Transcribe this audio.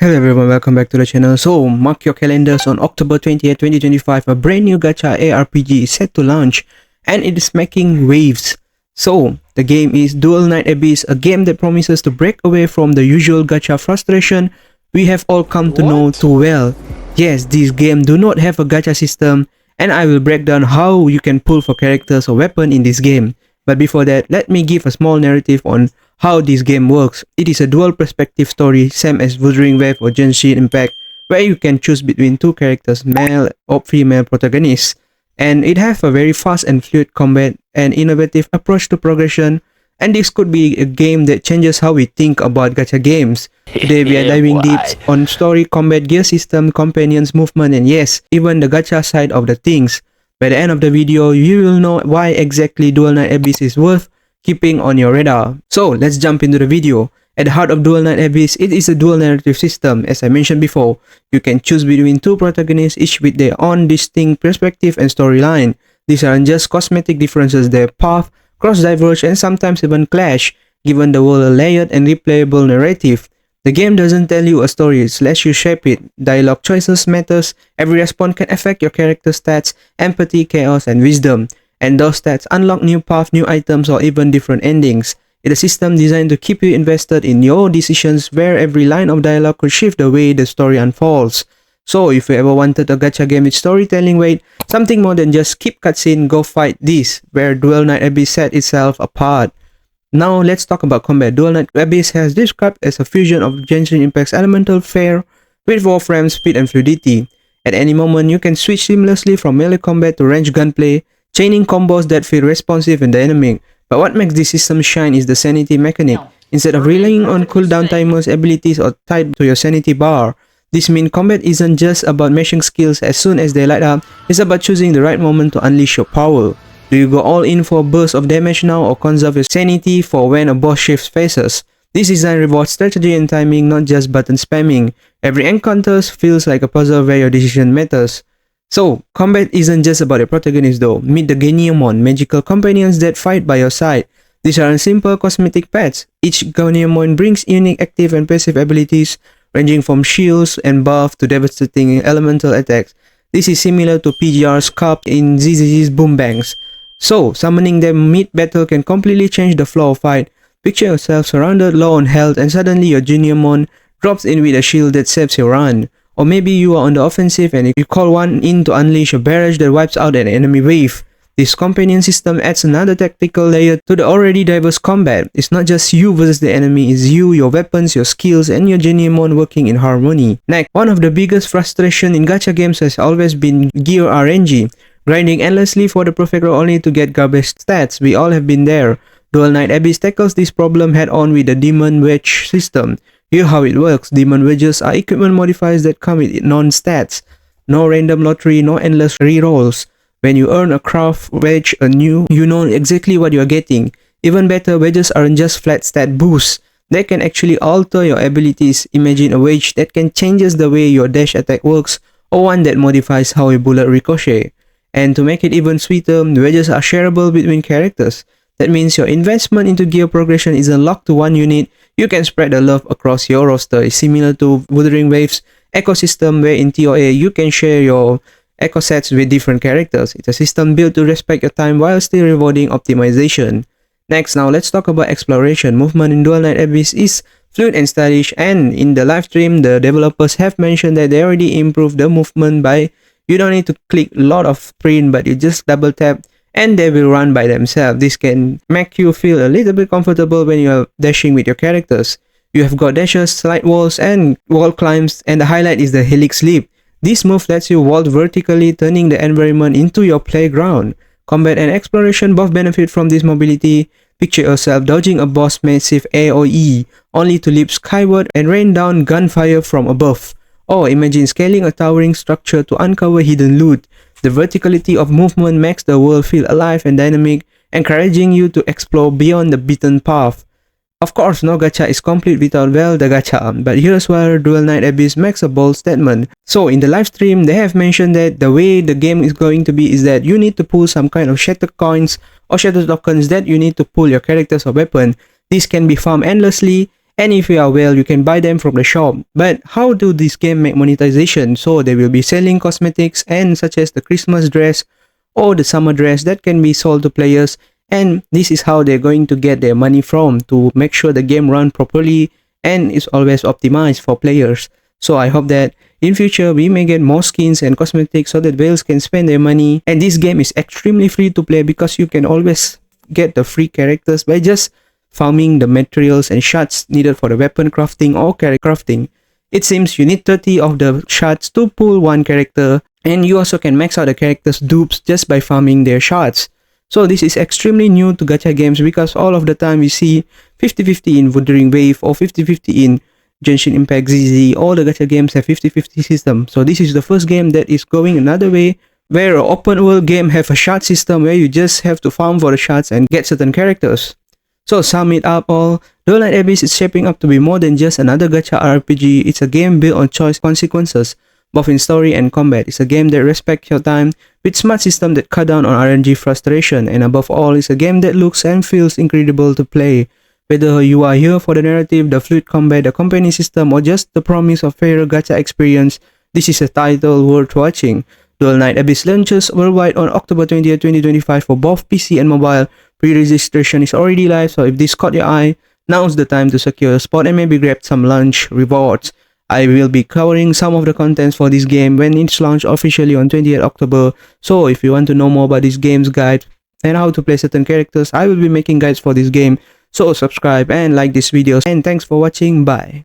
Hello everyone, welcome back to the channel. So, mark your calendars on October 20th, 2025, a brand new Gacha ARPG is set to launch and it is making waves. So, the game is Duel Night Abyss, a game that promises to break away from the usual Gacha frustration we have all come to know too well. Yes, this game do not have a Gacha system and I will break down how you can pull for characters or weapon in this game. But before that, let me give a small narrative on how this game works. It is a dual perspective story, same as Wuthering Wave or Genshin Impact, where you can choose between two characters, male or female protagonists. And it has a very fast and fluid combat and innovative approach to progression. And this could be a game that changes how we think about gacha games. Today we are diving deep on story, combat, gear system, companions, movement, and yes, even the gacha side of the things. By the end of the video, you will know why exactly Duel Night Abyss is worth keeping on your radar. So let's jump into the video. At the heart of Duel Night Abyss, it is a dual narrative system. As I mentioned before, you can choose between two protagonists, each with their own distinct perspective and storyline. These aren't just cosmetic differences, their path cross-diverge and sometimes even clash, giving the world a layered and replayable narrative. The game doesn't tell you a story, it lets you shape it. Dialogue choices matters, every response can affect your character's stats, empathy, chaos, and wisdom. And those stats unlock new paths, new items, or even different endings. It's a system designed to keep you invested in your decisions, where every line of dialogue could shift the way the story unfolds. So if you ever wanted a gacha game with storytelling weight, something more than just skip cutscene, go fight this, where Duel Night Abyss set itself apart. Now let's talk about combat. Duel Night Abyss has described as a fusion of Genshin Impact's elemental fare with Warframe's speed and fluidity. At any moment, you can switch seamlessly from melee combat to ranged gunplay, chaining combos that feel responsive and dynamic. But what makes this system shine is the sanity mechanic. Instead of relying on cooldown timers, abilities are tied to your sanity bar. This means combat isn't just about mashing skills as soon as they light up, it's about choosing the right moment to unleash your power. Do you go all in for a burst of damage now or conserve your sanity for when a boss shifts phases? This design rewards strategy and timing, not just button spamming. Every encounter feels like a puzzle where your decision matters. So, combat isn't just about your protagonist though. Meet the Geniamon, magical companions that fight by your side. These aren't simple cosmetic pets. Each Geniamon brings unique active and passive abilities, ranging from shields and buff to devastating elemental attacks. This is similar to PGR's Cup in ZZZ's Boombangs. So, summoning them mid-battle can completely change the flow of fight. Picture yourself surrounded, low on health, and suddenly your Geniamon drops in with a shield that saves your run. Or maybe you are on the offensive and you call one in to unleash a barrage that wipes out an enemy wave. This companion system adds another tactical layer to the already diverse combat. It's not just you versus the enemy, it's you, your weapons, your skills, and your Geniamon working in harmony. Next, one of the biggest frustrations in gacha games has always been gear RNG. Grinding endlessly for the perfect role only to get garbage stats. We all have been there. Duel Night Abyss tackles this problem head on with the Demon Wedge system. Here's how it works. Demon Wedges are equipment modifiers that come with non-stats. No random lottery, no endless rerolls. When you earn a craft wedge anew, you know exactly what you're getting. Even better, wedges aren't just flat stat boosts. They can actually alter your abilities. Imagine a wedge that can change the way your dash attack works, or one that modifies how a bullet ricochet. And to make it even sweeter, wedges are shareable between characters. That means your investment into gear progression isn't locked to one unit. You can spread the love across your roster. It's similar to Wuthering Waves ecosystem, where in TOA you can share your echo sets with different characters. It's a system built to respect your time while still rewarding optimization. Next, now let's talk about exploration. Movement in Duel Night Abyss is fluid and stylish, and in the live stream, the developers have mentioned that they already improved the movement by you don't need to click a lot of sprint, but you just double tap and they will run by themselves. This can make you feel a little bit comfortable when you are dashing with your characters. You have got dashes, slide walls, and wall climbs, and the highlight is the Helix Leap. This move lets you vault vertically, turning the environment into your playground. Combat and exploration both benefit from this mobility. Picture yourself dodging a boss massive A or E, only to leap skyward and rain down gunfire from above. Or imagine scaling a towering structure to uncover hidden loot. The verticality of movement makes the world feel alive and dynamic, encouraging you to explore beyond the beaten path. Of course, no gacha is complete without the gacha, but here's where Duel Night Abyss makes a bold statement. So in the live stream, they have mentioned that the way the game is going to be is that you need to pull some kind of shatter coins or shatter tokens that you need to pull your characters or weapon. This can be farmed endlessly, and if you are well, you can buy them from the shop. But how do this game make monetization? So they will be selling cosmetics and such as the Christmas dress or the summer dress that can be sold to players, and this is how they're going to get their money from, to make sure the game run properly and is always optimized for players. So I hope that in future we may get more skins and cosmetics so that whales can spend their money. And this game is extremely free to play because you can always get the free characters by just farming the materials and shards needed for the weapon crafting or character crafting. It seems you need 30 of the shards to pull one character, and you also can max out the characters' dupes just by farming their shards. So this is extremely new to gacha games because all of the time we see 50-50 in Wuthering Wave or 50-50 in Genshin Impact ZZ. All the gacha games have 50-50 system. So this is the first game that is going another way, where an open world game have a shard system where you just have to farm for the shards and get certain characters. So sum it up all, Duel Night Abyss is shaping up to be more than just another gacha RPG. It's a game built on choice consequences, both in story and combat. It's a game that respects your time, with smart system that cut down on RNG frustration, and above all, it's a game that looks and feels incredible to play. Whether you are here for the narrative, the fluid combat, the company system, or just the promise of fairer gacha experience, this is a title worth watching. Duel Night Abyss launches worldwide on October 20th, 2025 for both PC and mobile. Pre-registration is already live, so if this caught your eye, now's the time to secure a spot and maybe grab some lunch rewards. I will be covering some of the contents for this game when it's launched officially on 20th October. So if you want to know more about this game's guide and how to play certain characters, I will be making guides for this game. So subscribe and like this video, and thanks for watching. Bye.